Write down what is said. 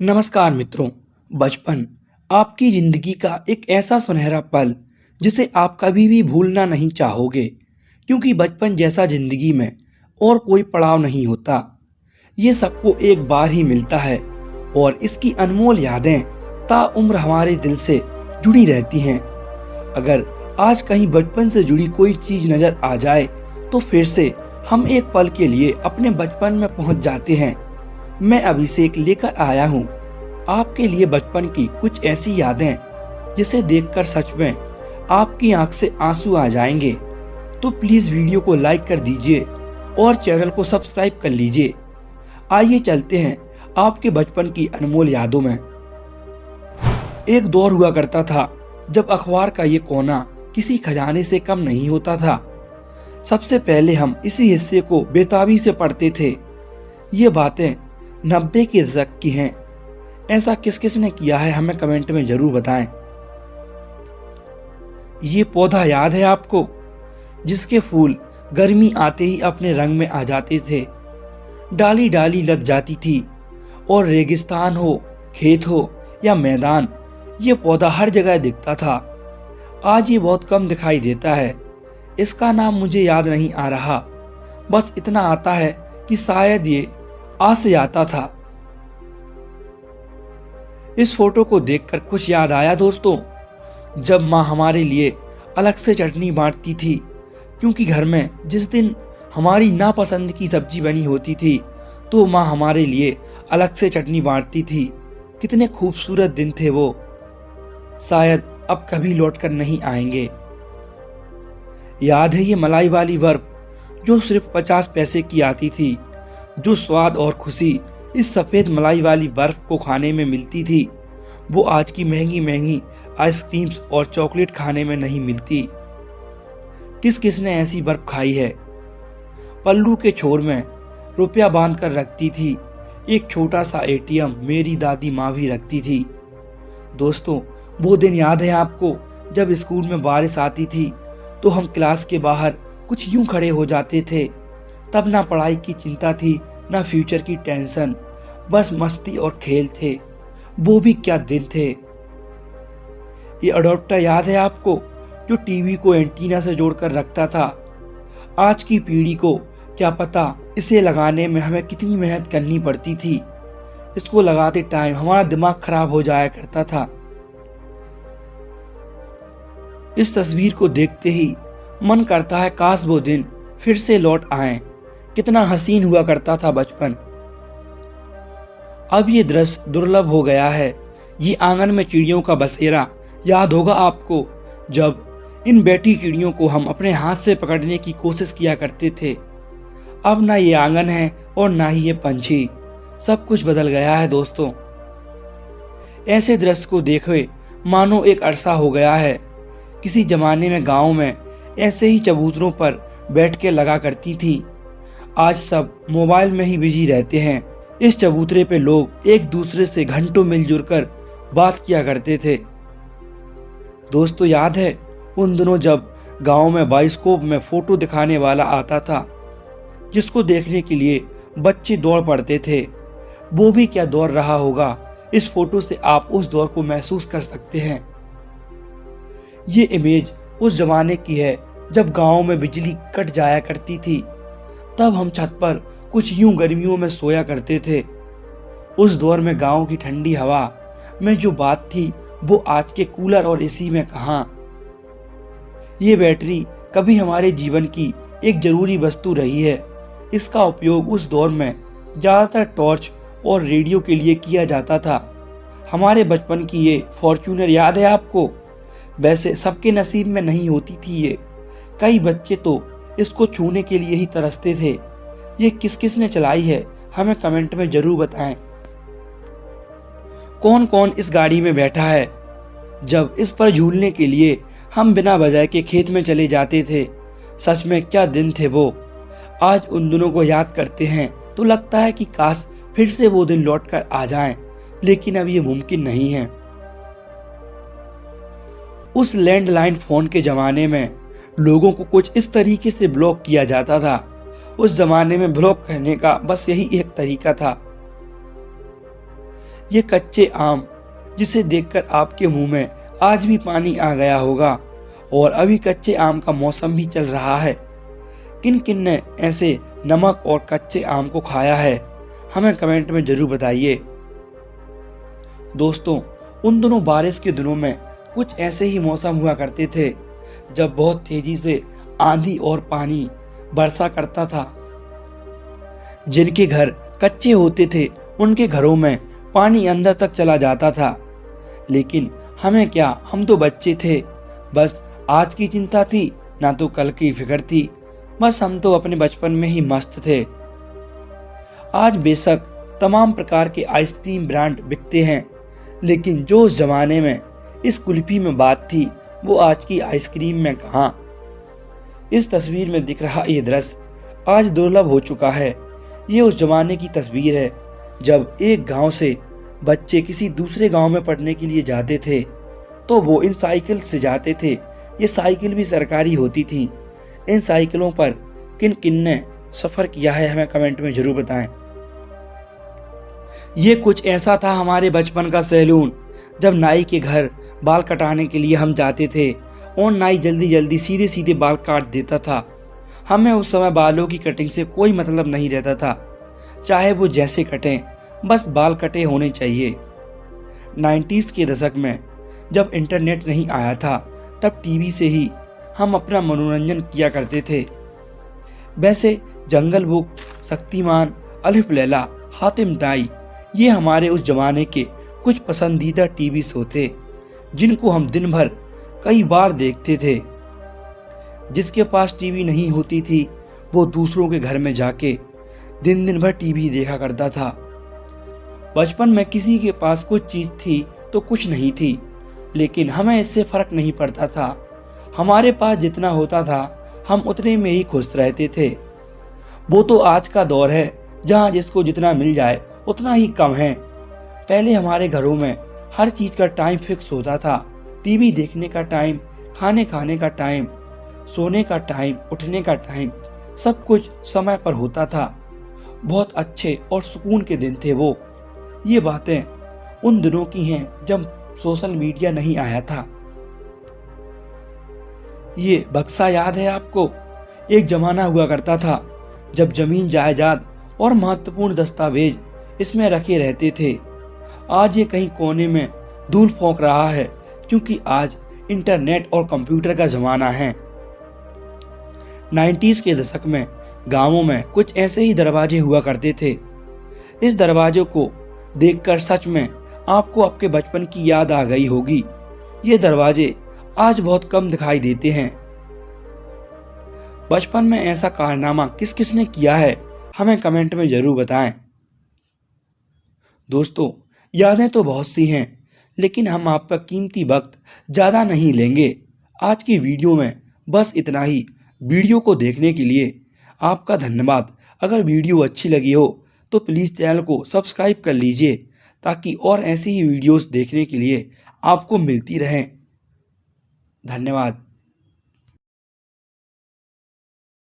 नमस्कार मित्रों। बचपन आपकी जिंदगी का एक ऐसा सुनहरा पल जिसे आप कभी भी भूलना नहीं चाहोगे, क्योंकि बचपन जैसा जिंदगी में और कोई पड़ाव नहीं होता। ये सबको एक बार ही मिलता है और इसकी अनमोल यादें ताउम्र हमारे दिल से जुड़ी रहती हैं। अगर आज कहीं बचपन से जुड़ी कोई चीज नजर आ जाए तो फिर से हम एक पल के लिए अपने बचपन में पहुंच जाते हैं। मैं अभिषेक लेकर आया हूँ आपके लिए बचपन की कुछ ऐसी यादें जिसे देखकर सच में आपकी आंख से आंसू आ जाएंगे। तो प्लीज वीडियो को लाइक कर दीजिए और चैनल को सब्सक्राइब कर लीजिए। आइए चलते हैं आपके बचपन की अनमोल यादों में। एक दौर हुआ करता था जब अखबार का ये कोना किसी खजाने से कम नहीं होता था। सबसे पहले हम इसी हिस्से को बेताबी से पढ़ते थे। ये बातें 90 के दशक की हैं। ऐसा किस किस ने किया है हमें कमेंट में जरूर बताएं। ये पौधा याद है आपको, जिसके फूल गर्मी आते ही अपने रंग में आ जाते थे, डाली डाली लग जाती थी और रेगिस्तान हो, खेत हो या मैदान, ये पौधा हर जगह दिखता था। आज ये बहुत कम दिखाई देता है। इसका नाम मुझे याद नहीं आ रहा, बस इतना आता है कि शायद ये आज से आता था। इस फोटो को देखकर कुछ याद आया दोस्तों, जब माँ हमारे लिए अलग से चटनी बांटती थी, क्योंकि घर में जिस दिन हमारी नापसंद की सब्जी बनी होती थी तो माँ हमारे लिए अलग से चटनी बांटती थी। कितने खूबसूरत दिन थे वो, शायद अब कभी लौटकर नहीं आएंगे। याद है ये मलाई वाली बर्फ जो सिर्फ 50 पैसे की आती थी। जो स्वाद और खुशी इस सफ़ेद मलाई वाली बर्फ को खाने में मिलती थी, वो आज की महंगी महंगी आइसक्रीम्स और चॉकलेट खाने में नहीं मिलती। किस किस ने ऐसी बर्फ खाई है। पल्लू के छोर में रुपया बांध कर रखती थी। एक छोटा सा एटीएम मेरी दादी माँ भी रखती थी। दोस्तों, वो दिन याद है आपको जब स्कूल में बारिश आती थी तो हम क्लास के बाहर कुछ यूं खड़े हो जाते थे। तब ना पढ़ाई की चिंता थी, ना फ्यूचर की टेंशन, बस मस्ती और खेल थे। वो भी क्या दिन थे। ये अडोप्टर याद है आपको, जो टीवी को एंटीना से जोड़कर रखता था। आज की पीढ़ी को क्या पता इसे लगाने में हमें कितनी मेहनत करनी पड़ती थी। इसको लगाते टाइम हमारा दिमाग खराब हो जाया करता था। इस तस्वीर को देखते ही मन करता है काश वो दिन फिर से लौट आए। कितना हसीन हुआ करता था बचपन। अब ये दृश्य दुर्लभ हो गया है। ये आंगन में चिड़ियों का बसेरा याद होगा आपको, जब इन बैठी चिड़ियों को हम अपने हाथ से पकड़ने की कोशिश किया करते थे। अब ना ये आंगन है और ना ही ये पंछी, सब कुछ बदल गया है दोस्तों। ऐसे दृश्य को देखे मानो एक अरसा हो गया है। किसी जमाने में गांव में ऐसे ही चबूतरों पर बैठ के लगा करती थी। आज सब मोबाइल में ही बिजी रहते हैं। इस चबूतरे पे लोग एक दूसरे से घंटों मिलजुल कर बात किया करते थे। दोस्तों, याद है उन दिनों जब गांव में बाइस्कोप में फोटो दिखाने वाला आता था, जिसको देखने के लिए बच्चे दौड़ पड़ते थे। वो भी क्या दौर रहा होगा। इस फोटो से आप उस दौर को महसूस कर सकते हैं। ये इमेज उस जमाने की है जब गांव में बिजली कट जाया करती थी। तब हम छत पर कुछ यूं गर्मियों में सोया करते थे। उस दौर में गांव की ठंडी हवा में जो बात थी वो आज के कूलर और एसी में कहाँ। ये बैटरी कभी हमारे जीवन की एक जरूरी वस्तु रही है। इसका उपयोग उस दौर में ज्यादातर टॉर्च और रेडियो के लिए किया जाता था। हमारे बचपन की ये फॉर्च्यूनर याद है आपको। वैसे सबके नसीब में नहीं होती थी ये। कई बच्चे तो इसको छूने के लिए ही तरसते थे। ये किस किस ने चलाई है हमें कमेंट में जरूर बताएं। कौन कौन इस गाड़ी में बैठा है जब इस पर झूलने के लिए हम बिना वजह के खेत में चले जाते थे। सच में क्या दिन थे वो। आज उन दिनों को याद करते हैं तो लगता है कि काश फिर से वो दिन लौट कर आ जाएं, लेकिन अब ये मुमकिन नहीं है। उस लैंडलाइन फोन के जमाने में लोगों को कुछ इस तरीके से ब्लॉक किया जाता था। उस जमाने में ब्लॉक करने का बस यही एक तरीका था। ये कच्चे आम जिसे देखकर आपके मुंह में आज भी पानी आ गया होगा, और अभी कच्चे आम का मौसम भी चल रहा है। किन किन ने ऐसे नमक और कच्चे आम को खाया है, हमें कमेंट में जरूर बताइए। दोस्तों, उन दोनों बारिश के दिनों में कुछ ऐसे ही मौसम हुआ करते थे जब बहुत तेजी से आंधी और पानी बरसा करता था। जिनके घर कच्चे होते थे उनके घरों में पानी अंदर तक चला जाता था, लेकिन हमें क्या, हम तो बच्चे थे, बस आज की चिंता थी ना तो कल की फिक्र थी, बस हम तो अपने बचपन में ही मस्त थे। आज बेशक तमाम प्रकार के आइसक्रीम ब्रांड बिकते हैं, लेकिन जो उस जमाने में इस कुल्फी में बात थी वो आज की आइसक्रीम में कहाँ। इस तस्वीर में दिख रहा ये दृश्य आज दुर्लभ हो चुका है। ये उस जमाने की तस्वीर है जब एक गांव से बच्चे किसी दूसरे गांव में पढ़ने के लिए जाते थे तो वो इन साइकिल से जाते थे। ये साइकिल भी सरकारी होती थी। इन साइकिलों पर किन किन ने सफर किया है, हमें कमेंट में जरूर बताएं। ये कुछ ऐसा था हमारे बचपन का सैलून, जब नाई के घर बाल कटाने के लिए हम जाते थे और नाई जल्दी जल्दी सीधे सीधे बाल काट देता था। हमें उस समय बालों की कटिंग से कोई मतलब नहीं रहता था, चाहे वो जैसे कटें, बस बाल कटे होने चाहिए। 90s के दशक में जब इंटरनेट नहीं आया था तब टीवी से ही हम अपना मनोरंजन किया करते थे। वैसे जंगल बुक, शक्तिमान, अलिफ लैला, हातिम ताई, ये हमारे उस जमाने के कुछ पसंदीदा टीवी शो थे जिनको हम दिन भर कई बार देखते थे। जिसके पास टीवी नहीं होती थी वो दूसरों के घर में जाके दिन दिन भर टीवी देखा करता था। बचपन में किसी के पास कुछ चीज थी तो कुछ नहीं थी, लेकिन हमें इससे फर्क नहीं पड़ता था। हमारे पास जितना होता था हम उतने में ही खुश रहते थे। वो तो आज का दौर है जहाँ जिसको जितना मिल जाए उतना ही कम है। पहले हमारे घरों में हर चीज का टाइम फिक्स होता था। टीवी देखने का टाइम, खाने खाने का टाइम, सोने का टाइम, उठने का टाइम, सब कुछ समय पर होता था। बहुत अच्छे और सुकून के दिन थे वो। ये बातें उन दिनों की हैं जब सोशल मीडिया नहीं आया था। ये बक्सा याद है आपको? एक जमाना हुआ करता था जब जमीन जायदाद और महत्वपूर्ण दस्तावेज इसमें रखे रहते थे। आज ये कहीं कोने में धूल फौंक रहा है क्योंकि आज इंटरनेट और कंप्यूटर का जमाना है। 90s के दशक में गांवों में कुछ ऐसे ही दरवाजे हुआ करते थे। इस दरवाजे को देखकर सच में आपको आपके बचपन की याद आ गई होगी। ये दरवाजे आज बहुत कम दिखाई देते हैं। बचपन में ऐसा कारनामा किस किस ने किया है, हमें कमेंट में जरूर बताएं। दोस्तों, यादें तो बहुत सी हैं, लेकिन हम आपका कीमती वक्त ज़्यादा नहीं लेंगे। आज की वीडियो में बस इतना ही। वीडियो को देखने के लिए आपका धन्यवाद। अगर वीडियो अच्छी लगी हो तो प्लीज़ चैनल को सब्सक्राइब कर लीजिए ताकि और ऐसी ही वीडियोस देखने के लिए आपको मिलती रहें। धन्यवाद।